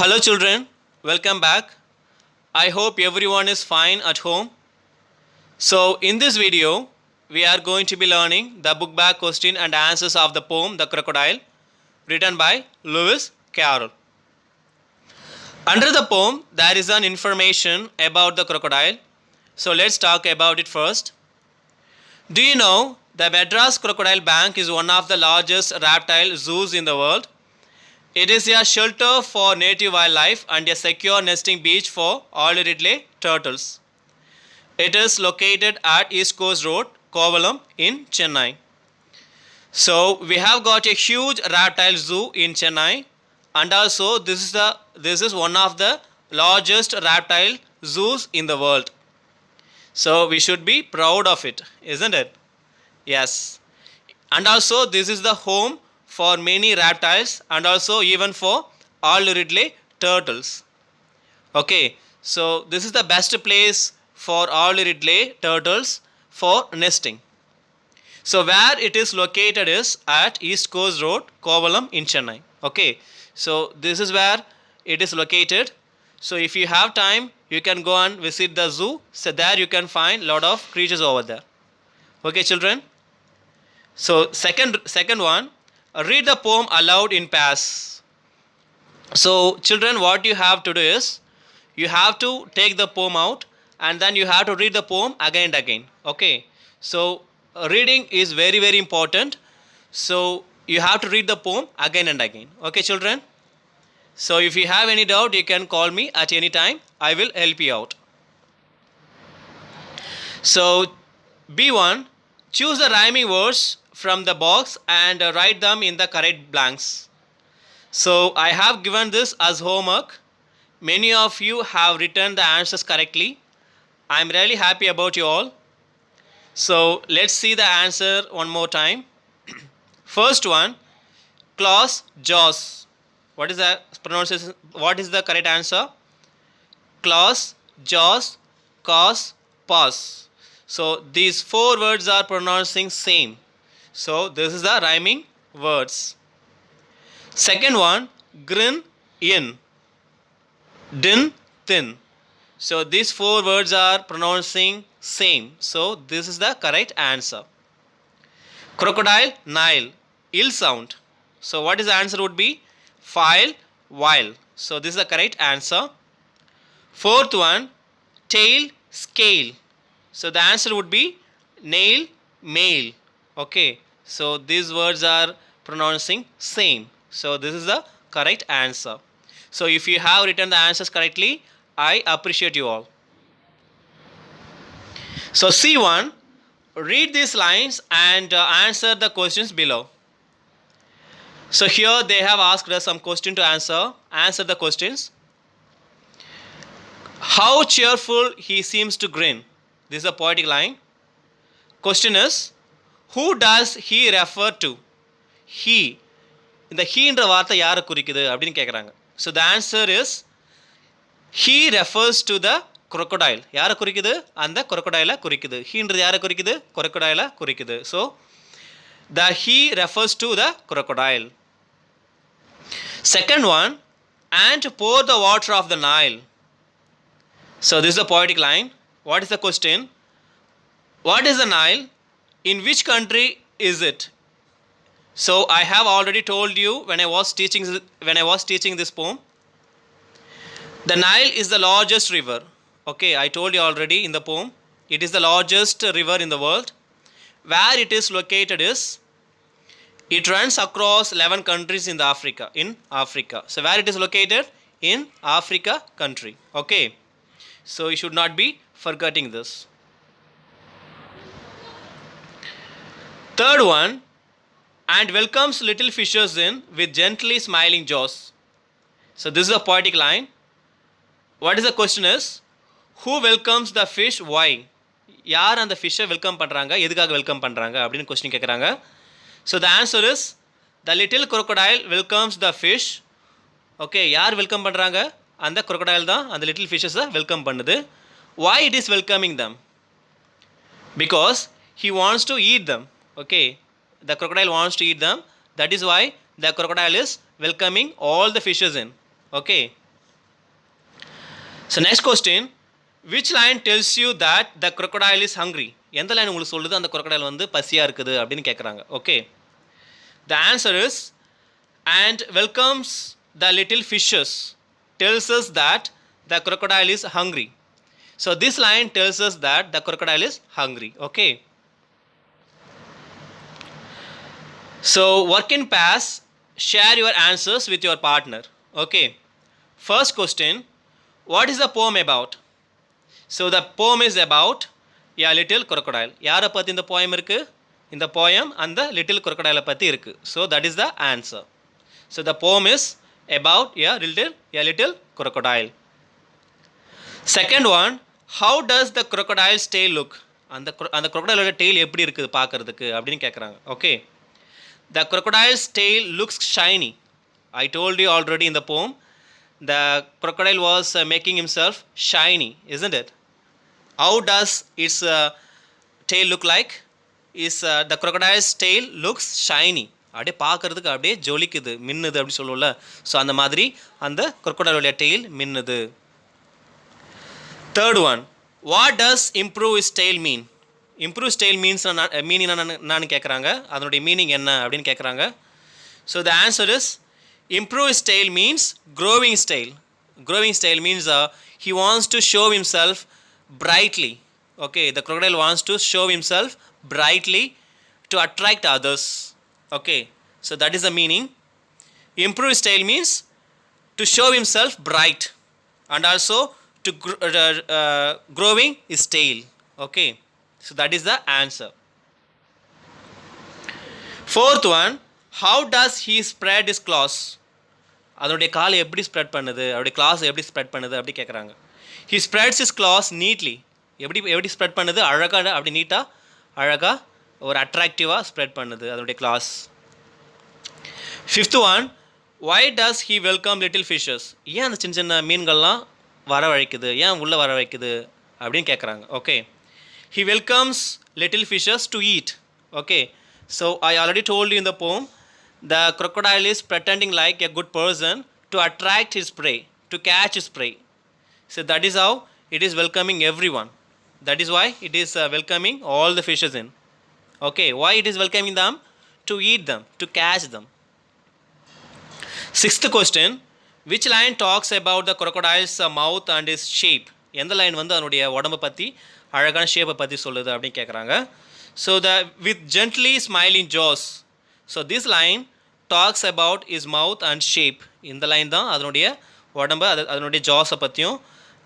Hello children, welcome back. I hope everyone is fine at home. So in this video, we are going to be learning the book bag question and answers of the poem The Crocodile, written by Lewis Carroll. Under the poem, there is an information about the crocodile. So let's talk about it first. Do you know the Madras Crocodile Bank is one of the largest reptile zoos in the world? It is a shelter for native wildlife and a secure nesting beach for olive ridley turtles. It is located at East Coast Road, Kovalam in Chennai. So we have got a huge reptile zoo in Chennai, and also this is one of the largest reptile zoos in the world. So we should be proud of it, isn't it? Yes. And also this is the home for many reptiles and also even for all ridley turtles. Okay, so this is the best place for all ridley turtles for nesting. So where it is located is at East Coast Road, Kovalam in Chennai. Okay, so this is where it is located. So if you have time, you can go and visit the zoo. So there you can find lot of creatures over there. Okay, children. So second one, read the poem aloud in pairs. So children, what you have to do is you have to take the poem out and then you have to read the poem again and again. Okay, so reading is very important. So you have to read the poem again and again. Okay, children. So if you have any doubt, you can call me at any time. I will help you out. So B1, choose the rhyming words from the box and write them in the correct blanks. So I have given this as homework. Many of you have written the answers correctly. I am really happy about you all. So let's see the answer one more time. First one, clause jaws. What is the pronunciation? What is the correct answer? Clause, jaws, cause, pause. So these four words are pronouncing same. So this is the rhyming words. Second one, grin, in, din, thin. So these four words are pronouncing same. So this is the correct answer. Crocodile, Nile, ill sound. So what is the answer would be? File, while. So this is the correct answer. Fourth one, tail, scale. So the answer would be nail, male. Okay. So these words are pronouncing same. So this is the correct answer. So if you have written the answers correctly, I appreciate you all. So C1, read these lines and answer the questions below. So here they have asked us some question to answer. Answer the questions. How cheerful he seems to grin. This is a poetic line. Question is, who does he refer to? He. இந்த ஹீன்ற வார்த்தை யாரை குறிக்குது அப்படின்னு கேட்குறாங்க. So the answer is he refers to the crocodile. யாரை குறிக்குது? அந்த crocodile குறிக்குது. ஹீன்றது யாரை குறிக்குது? crocodile குறிக்குது. So the he refers to the crocodile. Second one, and pour the water of the Nile. So this is a poetic line. What is the question? What is the Nile? In which country is it? So I have already told you when I was teaching this poem. The Nile is the largest river. Okay, I told you already in the poem. It is the largest river in the world. Where it is located is, it runs across 11 countries in Africa. So where it is located? In Africa country. Okay. So you should not be forgetting this. Third one, and welcomes little fishes in with gently smiling jaws. So this is a poetic line. What is the question is, who welcomes the fish, why? யார் அந்த ஃபிஷ்ஷை welcome பண்ணுறாங்க, எதுக்காக welcome பண்ணுறாங்க அப்படின்னு question கேட்குறாங்க. So the answer is, the little crocodile welcomes the fish. Okay, யார் welcome பண்ணுறாங்க? அந்த crocodile தான் அந்த லிட்டில் ஃபிஷ்ஷஸை வெல்கம் பண்ணுது. why it is welcoming them? Because he wants to eat them. Okay, the crocodile wants to eat them. That is why the crocodile is welcoming all the fishes in. Okay, So next question, which line tells you that the crocodile is hungry? எந்த line உங்களுக்கு சொல்லுது அந்த crocodile வந்து பசியா இருக்குது அப்படின்னு கேட்குறாங்க. Okay, the answer is and welcomes the little fishes tells us that the crocodile is hungry. So this line tells us that the crocodile is hungry. Okay, so work in pairs, share your answers with your partner. Okay, first question, what is the poem about? So the poem is about a little crocodile. யாரை பற்றி இந்த poem இருக்கு? இந்த poem அந்த little crocodile பற்றி இருக்கு. So that is the answer. So the poem is about a little crocodile. Second one, how does the crocodile's tail look? அந்த crocodileோட tail எப்படி இருக்குது பார்க்கிறதுக்கு அப்படின்னு கேட்குறாங்க. Okay, the crocodile's tail looks shiny. I told you already in the poem, the crocodile was making himself shiny, isn't it? How does its tail look like? Is the crocodile's tail looks shiny. அப்படியே பார்க்கறதுக்கு அப்படியே ஜொலிக்குது, மின்னுது அப்படி சொல்லுவோம்ல. So அந்த மாதிரி அந்த crocodileோட tail மின்னுது. Third one, what does improve its tail mean? Improve tail means meaning என்னன்னு கேட்குறாங்க. அதனுடைய மீனிங் என்ன அப்படின்னு கேட்குறாங்க. So the answer is improve his tail means growing his tail. Growing his tail means he wants to show himself brightly. Okay, the crocodile wants to show himself brightly to attract others. Okay, so that is the meaning. Improve his tail means to show himself bright and also to growing his tail. Okay, so that is the answer. Fourth one, how does he spread his claws? அதனுடைய காலை எப்படி spread பண்ணுது, அவருடைய class எப்படி spread பண்ணுது அப்படி கேட்குறாங்க. He spreads his claws neatly. எப்படி ஸ்ப்ரெட் பண்ணுது, அழகாக அப்படி நீட்டாக அழகாக ஒரு அட்ராக்டிவாக ஸ்ப்ரெட் பண்ணுது அதனுடைய class. Fifth one, why does he welcome little fishes? ஏன் அந்த சின்ன சின்ன மீன்கள்லாம் வரவழைக்குது, ஏன் உள்ளே வரவழைக்குது அப்படின்னு கேட்குறாங்க. Okay, he welcomes little fishes to eat. Okay, so I already told you in the poem, the crocodile is pretending like a good person to attract his prey, to catch his prey. So that is how it is welcoming everyone. That is why it is welcoming all the fishes in. Okay, why it is welcoming them? To eat them, to catch them. Sixth question, which line talks about the crocodile's mouth and his shape? எந்த line வந்து அதனுடைய உடம்பை பற்றி அழகான ஷேப்பை பற்றி சொல்லுது அப்படின்னு கேட்குறாங்க. So the with gently smiling jaws. So this line talks about his mouth and shape. இந்த லைன் தான் அதனுடைய உடம்பை அதனுடைய ஜாஸை பற்றியும்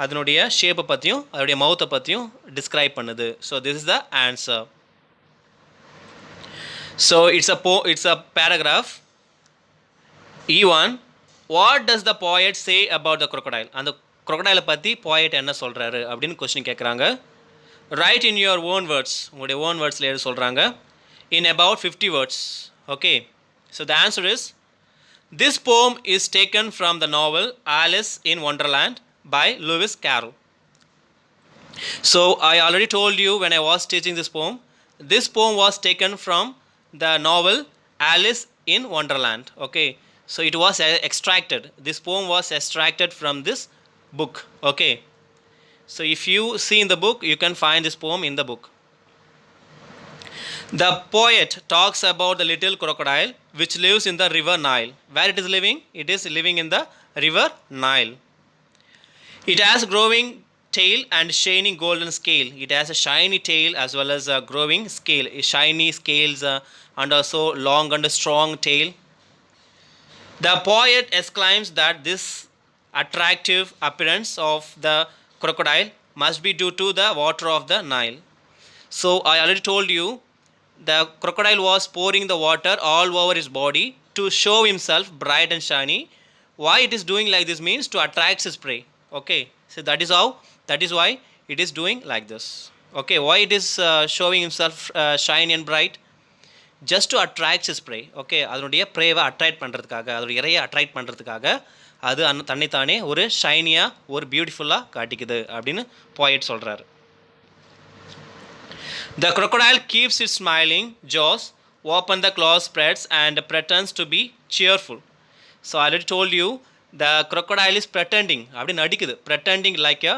அதனுடைய ஷேப்பை பற்றியும் அதனுடைய மவுத்தை பற்றியும் டிஸ்கிரைப் பண்ணுது. So this is the answer. So it's a paragraph. E1, what does the poet say about the crocodile? அந்த crocodile பற்றி poet என்ன சொல்கிறாரு அப்படின்னு கொஸ்டின் கேட்குறாங்க. Right in your own words, உங்களுடைய ஓன் வேர்ட்ஸில் எழுத சொல்கிறாங்க. இன் about 50 words. Okay, so the answer is, this poem is taken from the novel Alice in Wonderland by Lewis Carroll. So I already told you when I was teaching this poem was taken from the novel Alice in Wonderland. Okay, so it was extracted. This poem was extracted from this book. Okay, so if you see in the book, you can find this poem in the book. The poet talks about the little crocodile which lives in the river Nile. Where it is living? It is living in the river Nile. It has growing tail and shining golden scale. It has a shiny tail as well as a growing scale, shiny scales and also long and strong tail. The poet exclaims that this attractive appearance of the crocodile must be due to the water of the Nile. So I already told you, the crocodile was pouring the water all over his body to show himself bright and shiny. Why it is doing like this means to attract his prey. Okay, so that is why it is doing like this. Okay, why it is showing himself shiny and bright? Just to attract his prey. Okay, அதனுடைய ப்ரேவை attract பண்ணுறதுக்காக, அதோடைய இறையை attract பண்ணுறதுக்காக அது தன்னைத்தானே ஒரு ஷைனியாக ஒரு பியூட்டிஃபுல்லாக காட்டிக்குது அப்படின்னு போயட் சொல்கிறாரு. The crocodile keeps its smiling jaws open, the claw spreads and pretends to be cheerful. So I already told you, the crocodile is pretending அப்படி நடிக்குது, pretending like a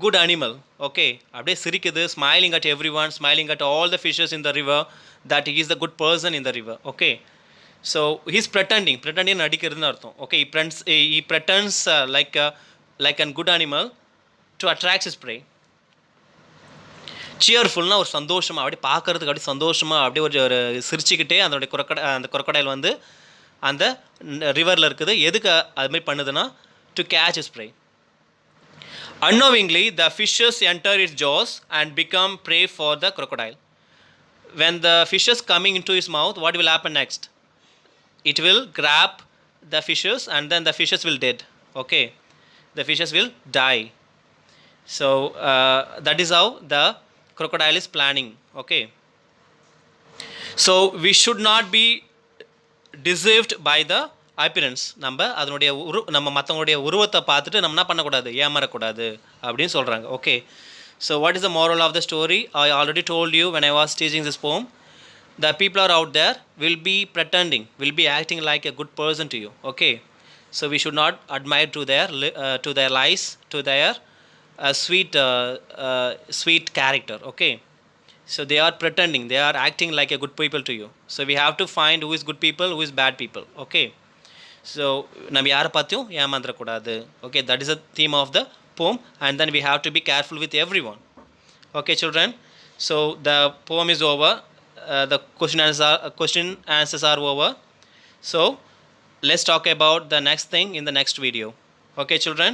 good animal. Okay, அப்படியே சிரிக்குது, smiling at everyone, smiling at all the fishes in the river, that he is the good person in the river. Okay, so he's pretending நடிக்கிறதுன்னு அர்த்தம். Okay, he pretends like a good animal to attract his prey. சியர்ஃபுல்னா ஒரு சந்தோஷமாக அப்படி பார்க்கறதுக்கு அப்படி சந்தோஷமாக அப்படியே ஒரு சிரிச்சுக்கிட்டே அந்த crocodile வந்து அந்த ரிவரில் இருக்குது. எதுக்கு அதுமாதிரி பண்ணுதுன்னா to catch is pray. Unknowingly the fishes enter its jaws and become prey for the crocodile. When the fishes coming into its mouth, what will happen next? It will grab the fishes and then the fishes will dead. Okay, the fishes will die. So that is how the crocodile is planning. Okay, so we should not be deceived by the appearance. நம்ம மற்றவங்களுடைய உருவத்தை பார்த்துட்டு நம்ம என்ன பண்ணக்கூடாது, ஏமாறக்கூடாது அப்படின்னு சொல்கிறாங்க. Okay, so what is the moral of the story? I already told you when I was teaching this poem. The people are out there will be pretending, will be acting like a good person to you. Okay, so we should not admire to their lies, to their sweet character. Okay, so they are pretending, they are acting like a good people to you. So we have to find who is good people, who is bad people. Okay, so நம்ம யாரை பார்த்தியும் ஏமாந்துடக்கூடாது. Okay, that is the theme of the poem, and then we have to be careful with everyone. Okay children, so the poem is over. The question answers are over. So let's talk about the next thing in the next video. Okay children.